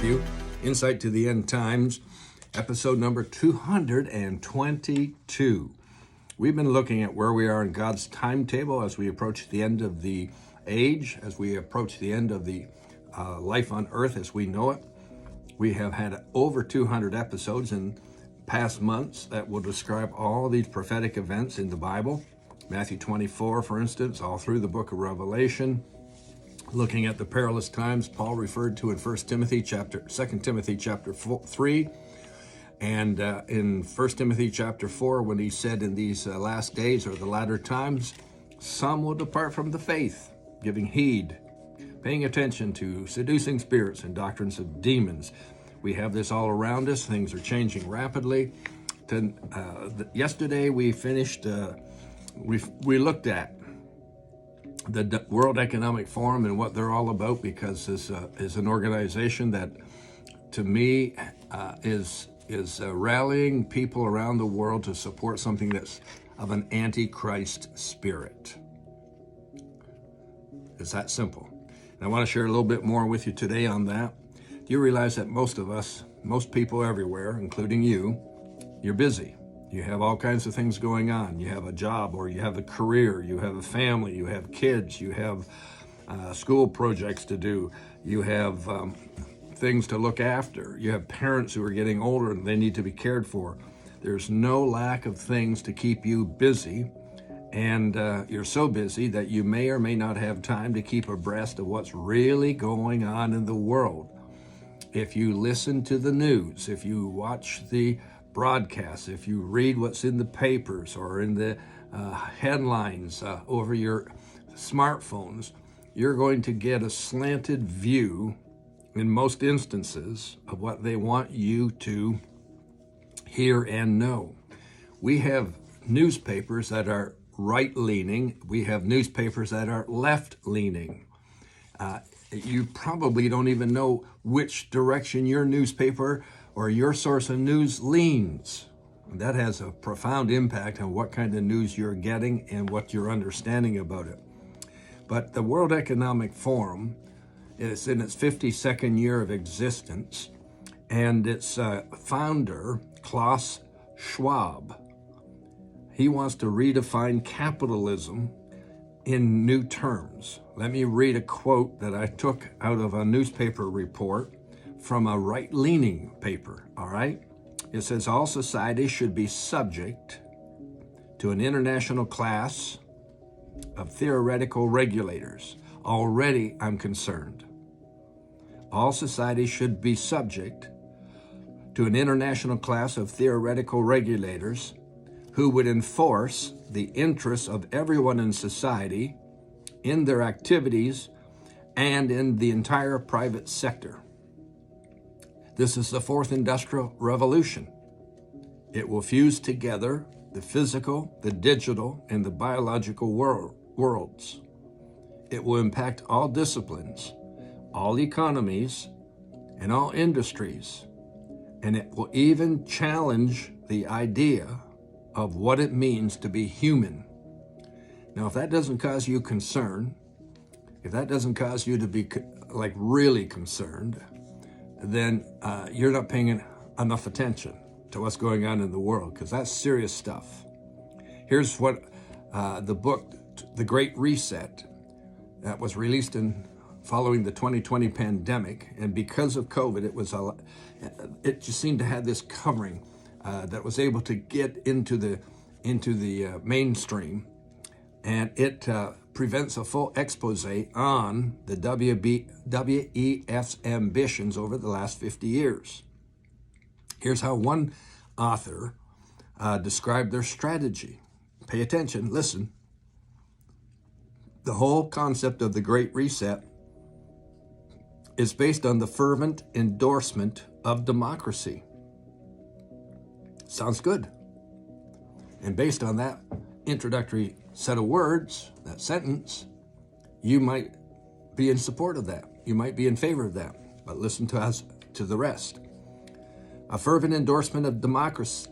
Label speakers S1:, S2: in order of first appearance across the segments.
S1: you. Insight to the End Times, episode number 222. We've been looking at where we are in God's timetable as we approach the end of the age, as we approach the end of the life on earth as we know it. We have had over 200 episodes in past months that will describe all these prophetic events in the Bible. Matthew 24, for instance, all through the book of Revelation. Looking at the perilous times Paul referred to in 2 Timothy chapter 3, and in 1 Timothy chapter 4, when he said in these last days or the latter times, some will depart from the faith, giving heed, paying attention to seducing spirits and doctrines of demons. We have this all around us. Things are changing rapidly. Yesterday we finished, we looked at the World Economic Forum and what they're all about, because this is an organization that, to me, is rallying people around the world to support something that's of an Antichrist spirit. It's that simple. And I want to share a little bit more with you today on that. Do you realize that most of us, most people everywhere, including you, you're busy. You have all kinds of things going on. You have a job, or you have a career, you have a family, you have kids, you have school projects to do, you have things to look after, you have parents who are getting older and they need to be cared for. There's no lack of things to keep you busy, and you're so busy that you may or may not have time to keep abreast of what's really going on in the world. If you listen to the news, if you watch the broadcasts, if you read what's in the papers or in the headlines over your smartphones, you're going to get a slanted view, in most instances, of what they want you to hear and know. We have newspapers that are right-leaning. We have newspapers that are left-leaning. You probably don't even know which direction your newspaper or your source of news leans. That has a profound impact on what kind of news you're getting and what you're understanding about it. But the World Economic Forum is in its 52nd year of existence, and its founder, Klaus Schwab, he wants to redefine capitalism in new terms. Let me read a quote that I took out of a newspaper report from a right-leaning paper, all right? It says, all societies should be subject to an international class of theoretical regulators. Already I'm concerned. All societies should be subject to an international class of theoretical regulators who would enforce the interests of everyone in society, in their activities, and in the entire private sector. This is the fourth industrial revolution. It will fuse together the physical, the digital, and the biological worlds. It will impact all disciplines, all economies, and all industries. And it will even challenge the idea of what it means to be human. Now, if that doesn't cause you concern, if that doesn't cause you to be really concerned, then you're not paying enough attention to what's going on in the world, because that's serious stuff. Here's what the book, The Great Reset, that was released following the 2020 pandemic, and because of COVID, it just seemed to have this covering that was able to get into the mainstream, and it prevents a full expose on the WEF's ambitions over the last 50 years. Here's how one author described their strategy. Pay attention, listen. The whole concept of the Great Reset is based on the fervent endorsement of democracy. Sounds good. And based on that introductory set of words, that sentence, you might be in support of that. You might be in favor of that. But listen to the rest. A fervent endorsement of democracy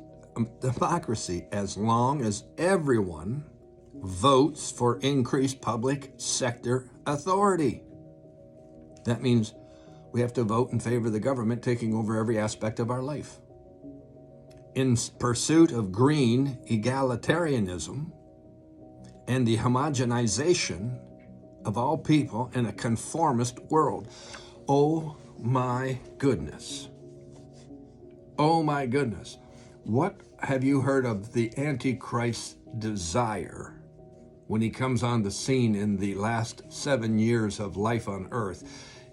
S1: as long as everyone votes for increased public sector authority. That means we have to vote in favor of the government taking over every aspect of our life. In pursuit of green egalitarianism and the homogenization of all people in a conformist world. Oh my goodness. Oh my goodness. What have you heard of the Antichrist's desire when he comes on the scene in the last 7 years of life on earth?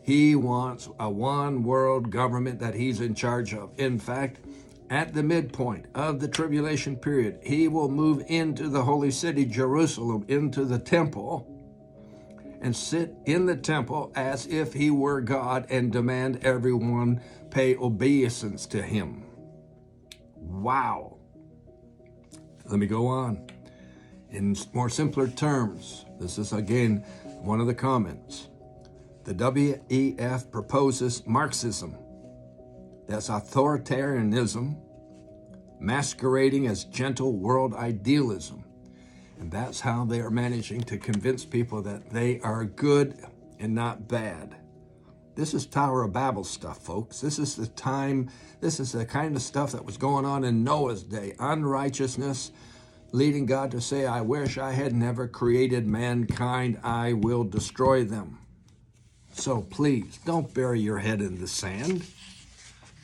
S1: He wants a one world government that he's in charge of. In fact, at the midpoint of the tribulation period, he will move into the holy city, Jerusalem, into the temple, and sit in the temple as if he were God and demand everyone pay obeisance to him. Wow. Let me go on. In more simpler terms, this is again one of the comments. The WEF proposes Marxism. That's authoritarianism masquerading as gentle world idealism. And that's how they are managing to convince people that they are good and not bad. This is Tower of Babel stuff, folks. This is the kind of stuff that was going on in Noah's day. Unrighteousness leading God to say, I wish I had never created mankind. I will destroy them. So please, don't bury your head in the sand.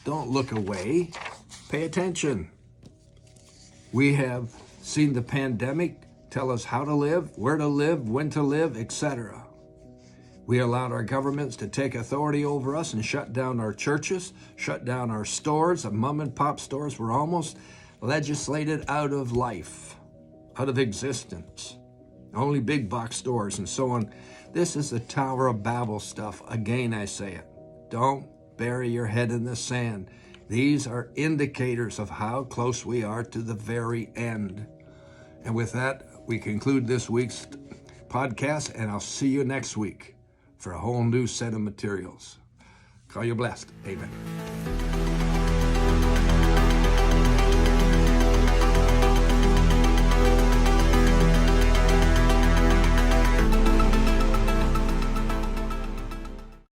S1: Don't look away. Pay attention. We have seen the pandemic tell us how to live, where to live, when to live, etc. We allowed our governments to take authority over us and shut down our churches, shut down our stores. The mom and pop stores were almost legislated out of life, out of existence. Only big box stores and so on. This is the Tower of Babel stuff. Again, I say it. Don't bury your head in the sand. These are indicators of how close we are to the very end. And with that, we conclude this week's podcast, and I'll see you next week for a whole new set of materials. Call you blessed. Amen.